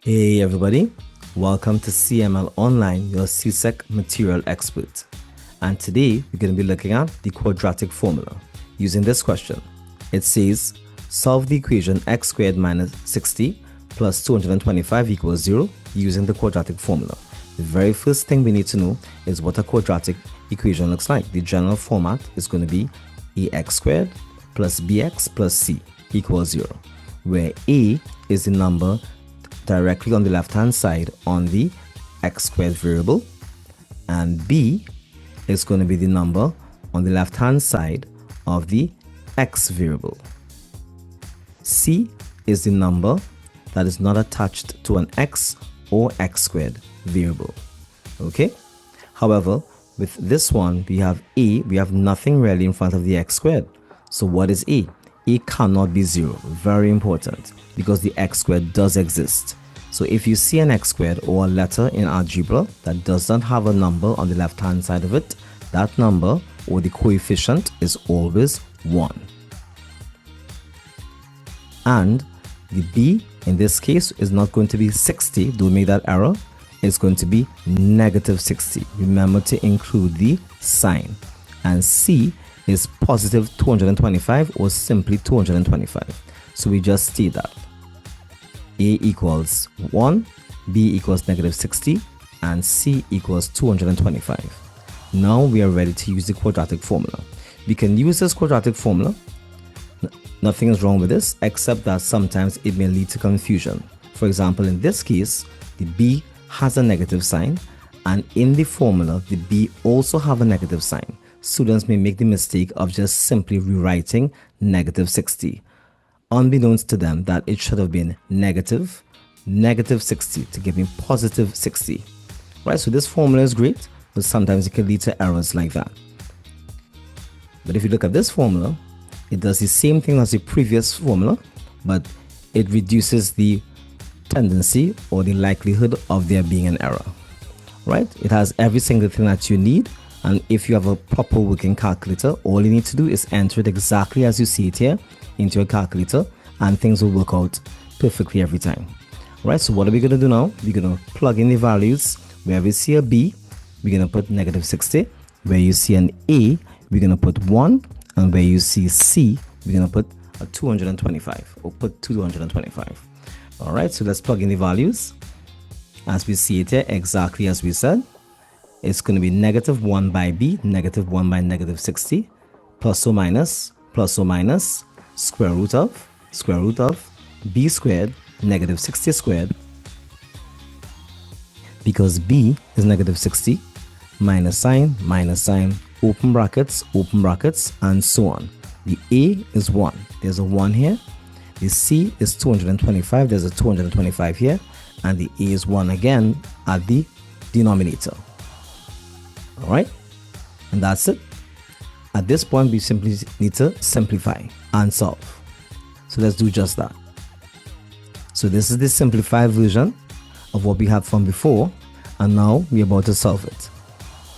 Hey everybody, welcome to CML Online, your CSEC material expert. And today we're going to be looking at the quadratic formula using this question. It says, solve the equation x squared minus 60 plus 225 equals 0 using the quadratic formula. The very first thing we need to know is what a quadratic equation looks like. The general format is going to be ax squared plus bx plus c equals 0, where a is the number directly on the left hand side on the x squared variable, and b is going to be the number on the left hand side of the x variable. C is the number that is not attached to an x or x squared variable. Okay, however, with this one we have a, we have nothing really in front of the x squared. So what is a? A cannot be 0. Very important, because the x squared does exist. So if you see an x squared or a letter in algebra that does not have a number on the left hand side of it, that number or the coefficient is always 1. And the b in this case is not going to be 60, don't make that error, it's going to be negative 60. Remember to include the sign. And c is positive 225 or simply 225. So we just state that a equals 1, b equals negative 60, and c equals 225. Now we are ready to use the quadratic formula. We can use this quadratic formula. Nothing is wrong with this, except that sometimes it may lead to confusion. For example, in this case, the b has a negative sign, and in the formula, the b also have a negative sign. Students may make the mistake of just simply rewriting negative 60, unbeknownst to them that it should have been negative 60 to give me positive 60. Right, so this formula is great, but sometimes it can lead to errors like that. But if you look at this formula, it does the same thing as the previous formula, but it reduces the tendency or the likelihood of there being an error. Right, it has every single thing that you need. And if you have a proper working calculator, all you need to do is enter it exactly as you see it here into your calculator, and things will work out perfectly every time. Right, so what are we going to do now? We're going to plug in the values. Where we see a b, we're going to put negative 60. Where you see an a, we're going to put 1. And where you see c, we're going to put a 225 or put 225. All right, so let's plug in the values. As we see it here, exactly as we said, it's going to be negative 1 by b, negative 1 by negative 60, plus or minus, square root of b squared, negative 60 squared, because b is negative 60, minus sign, open brackets, and so on. The a is 1. There's a 1 here. The c is 225. There's a 225 here. And the a is 1 again at the denominator. All right, and that's it. At this point, we simply need to simplify and solve. So let's do just that. So this is the simplified version of what we had from before, and now we're about to solve it.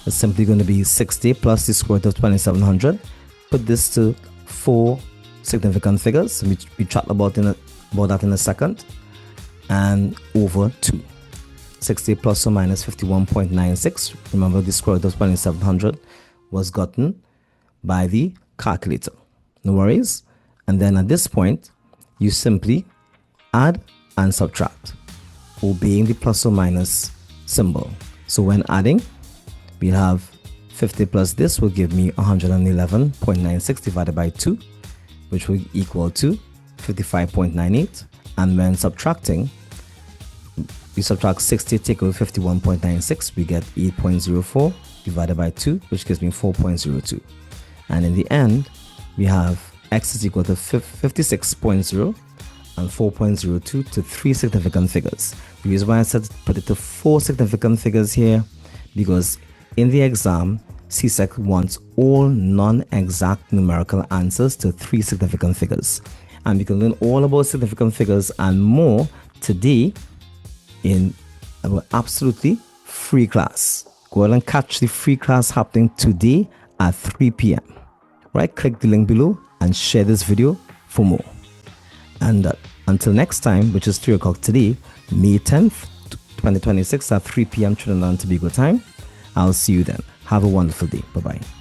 It's simply going to be 60 plus the square root of 2700. Put this to 4 significant figures. We chat about that in a second. And over 2. 60 plus or minus 51.96. Remember, the square root of 2700 was gotten by the calculator. No worries. And then at this point, you simply add and subtract, obeying the plus or minus symbol. So when adding, we have 50 plus this will give me 111.96 divided by 2, which will equal to 55.98. And when subtracting, we subtract 60, take away 51.96, we get 8.04 divided by 2, which gives me 4.02. And in the end, we have x is equal to 56.0 and 4.02 to 3 significant figures. The reason why I said put it to 4 significant figures here, because in the exam, CSEC wants all non-exact numerical answers to 3 significant figures. And we can learn all about significant figures and more today in our absolutely free class. Go ahead and catch the free class happening today at 3 p.m. Right, click the link below and share this video for more. And Until next time, which is 3 o'clock today, May 10th, 2026 at 3 p.m. Trinidad and Tobago time. I'll see you then. Have a wonderful day. Bye-bye.